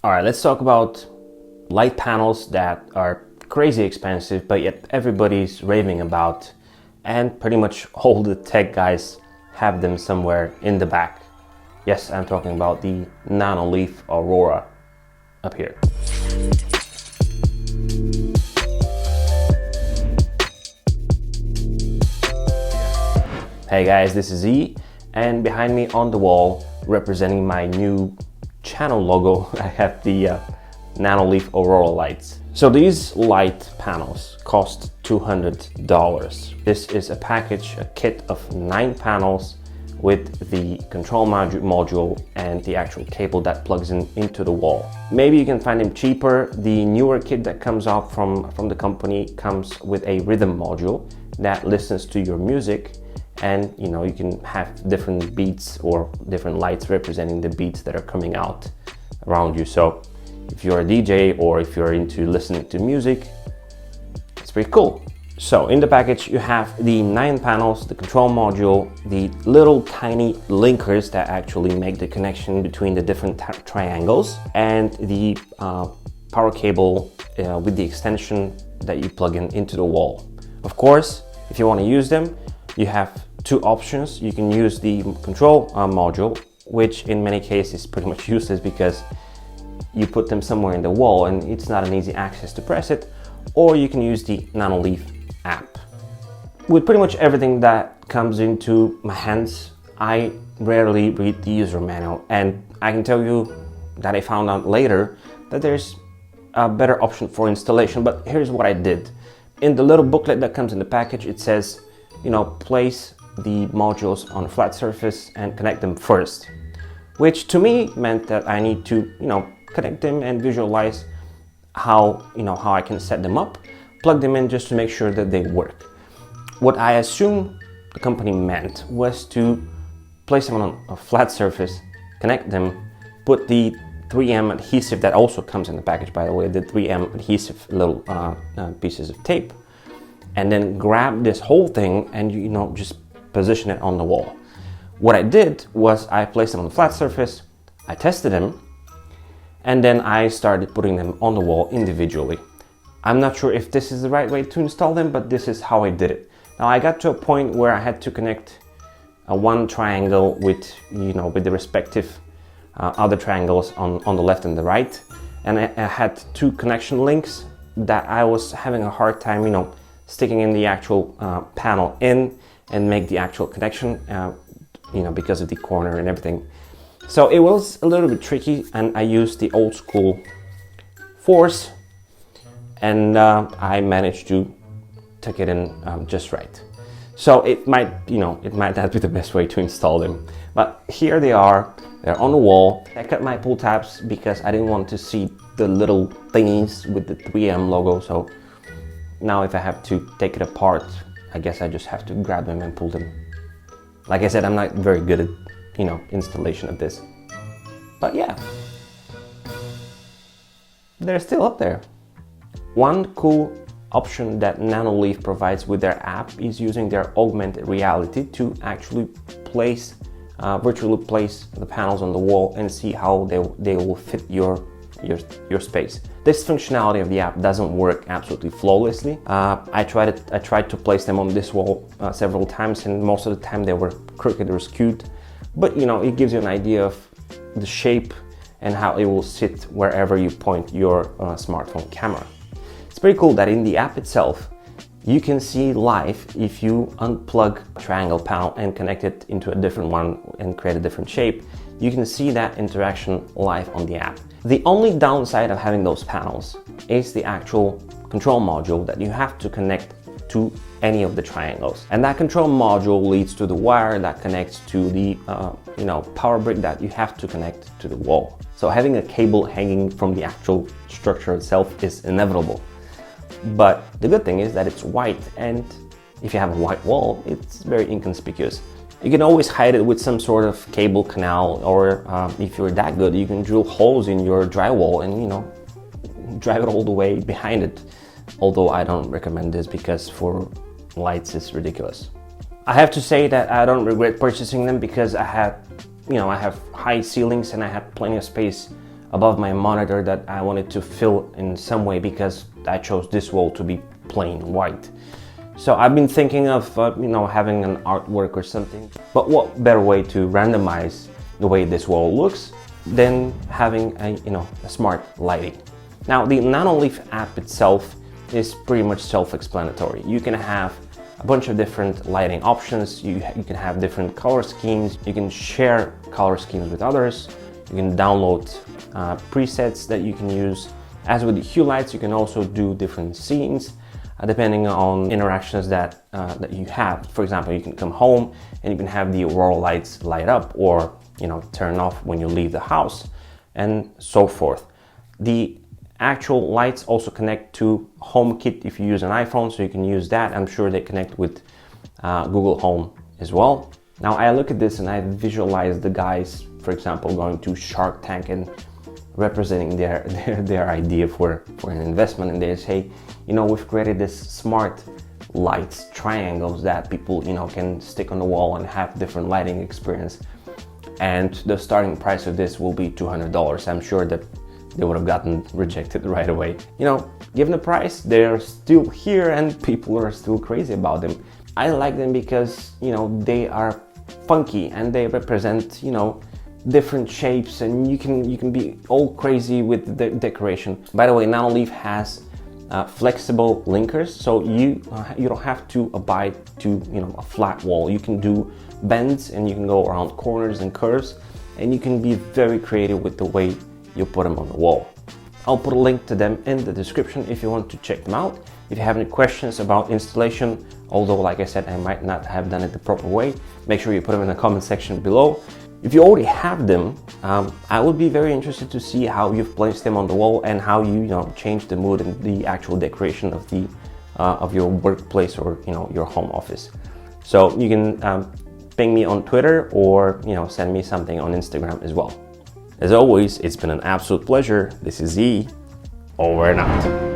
All right, let's talk about light panels that are crazy expensive, but yet everybody's raving about, and pretty much all the tech guys have them somewhere in the back. Yes, I'm talking about the Nanoleaf Aurora up here. Hey guys, this is E, and behind me on the wall, representing my new channel logo, I have the Nanoleaf Aurora lights. So these light panels cost $200. This is a package, a kit of 9 panels with the control module and the actual cable that plugs into the wall. Maybe you can find them cheaper. The newer kit that comes out from the company comes with a rhythm module that listens to your music, and you can have different beats or different lights representing the beats that are coming out around you. So if you're a DJ or if you're into listening to music, it's pretty cool. So in the package you have the 9 panels, the control module, the little tiny linkers that actually make the connection between the different triangles, and the power cable with the extension that you plug into the wall. Of course, if you want to use them, you have 2 options. You can use the control module, which in many cases is pretty much useless because you put them somewhere in the wall and it's not an easy access to press it, or you can use the Nanoleaf app. With pretty much everything that comes into my hands, I rarely read the user manual, and I can tell you that I found out later that there's a better option for installation. But here's what I did. In the little booklet that comes in the package, it says, place the modules on a flat surface and connect them first, which to me meant that I need to, connect them and visualize how I can set them up, plug them in just to make sure that they work. What I assume the company meant was to place them on a flat surface, connect them, put the 3M adhesive that also comes in the package, by the way, the 3M adhesive little pieces of tape, and then grab this whole thing and just position it on the wall. What I did was I placed them on the flat surface, I tested them, and then I started putting them on the wall individually. I'm not sure if this is the right way to install them, but this is how I did it. Now I got to a point where I had to connect one triangle with the respective other triangles on the left and the right, and I had 2 connection links that I was having a hard time sticking in the actual panel in and make the actual connection, because of the corner and everything. So it was a little bit tricky, and I used the old school force, and I managed to tuck it in just right. So it might not be the best way to install them, but here they are. They're on the wall. I cut my pull tabs because I didn't want to see the little thingies with the 3M logo. So now if I have to take it apart, I guess I just have to grab them and pull them. Like I said, I'm not very good at, installation of this. But yeah, they're still up there. One cool option that provides with their app is using their augmented reality to actually virtually place the panels on the wall and see how they will fit your space. This functionality of the app doesn't work absolutely flawlessly. I tried to place them on this wall several times, and most of the time they were crooked or skewed. But it gives you an idea of the shape and how it will sit wherever you point your smartphone camera. It's pretty cool that in the app itself, you can see live if you unplug a triangle panel and connect it into a different one and create a different shape. You can see that interaction live on the app. The only downside of having those panels is the actual control module that you have to connect to any of the triangles. And that control module leads to the wire that connects to the power brick that you have to connect to the wall. So having a cable hanging from the actual structure itself is inevitable. But the good thing is that it's white, and if you have a white wall, it's very inconspicuous. You can always hide it with some sort of cable canal, or if you're that good, you can drill holes in your drywall and drive it all the way behind it. Although I don't recommend this because for lights it's ridiculous. I have to say that I don't regret purchasing them because I have high ceilings and I have plenty of space above my monitor that I wanted to fill in some way because I chose this wall to be plain white. So I've been thinking of having an artwork or something, but what better way to randomize the way this wall looks than having a smart lighting. Now the Nanoleaf app itself is pretty much self-explanatory. You can have a bunch of different lighting options, you can have different color schemes, you can share color schemes with others, you can download presets that you can use. As with the hue lights, you can also do different scenes depending on interactions that you have. For example, you can come home and you can have the Aurora lights light up or turn off when you leave the house and so forth. The actual lights also connect to HomeKit if you use an iPhone, so you can use that. I'm sure they connect with Google Home as well. Now I look at this and I visualize the guys, for example, going to Shark Tank and representing their idea for an investment, and they say, we've created this smart lights triangles that people can stick on the wall and have different lighting experience, and the starting price of this will be $200. I'm sure that they would have gotten rejected right away. Given the price, they're still here and people are still crazy about them. I like them because they are funky and they represent different shapes, and you can be all crazy with the decoration. By the way, Nanoleaf has flexible linkers, so you don't have to abide to a flat wall. You can do bends and you can go around corners and curves, and you can be very creative with the way you put them on the wall. I'll put a link to them in the description if you want to check them out. If you have any questions about installation, although like I said, I might not have done it the proper way, make sure you put them in the comment section below. If you already have them, I would be very interested to see how you've placed them on the wall and how you change the mood and the actual decoration of the of your workplace or your home office. So you can ping me on Twitter or send me something on Instagram as well. As always, it's been an absolute pleasure. This is E, over and out.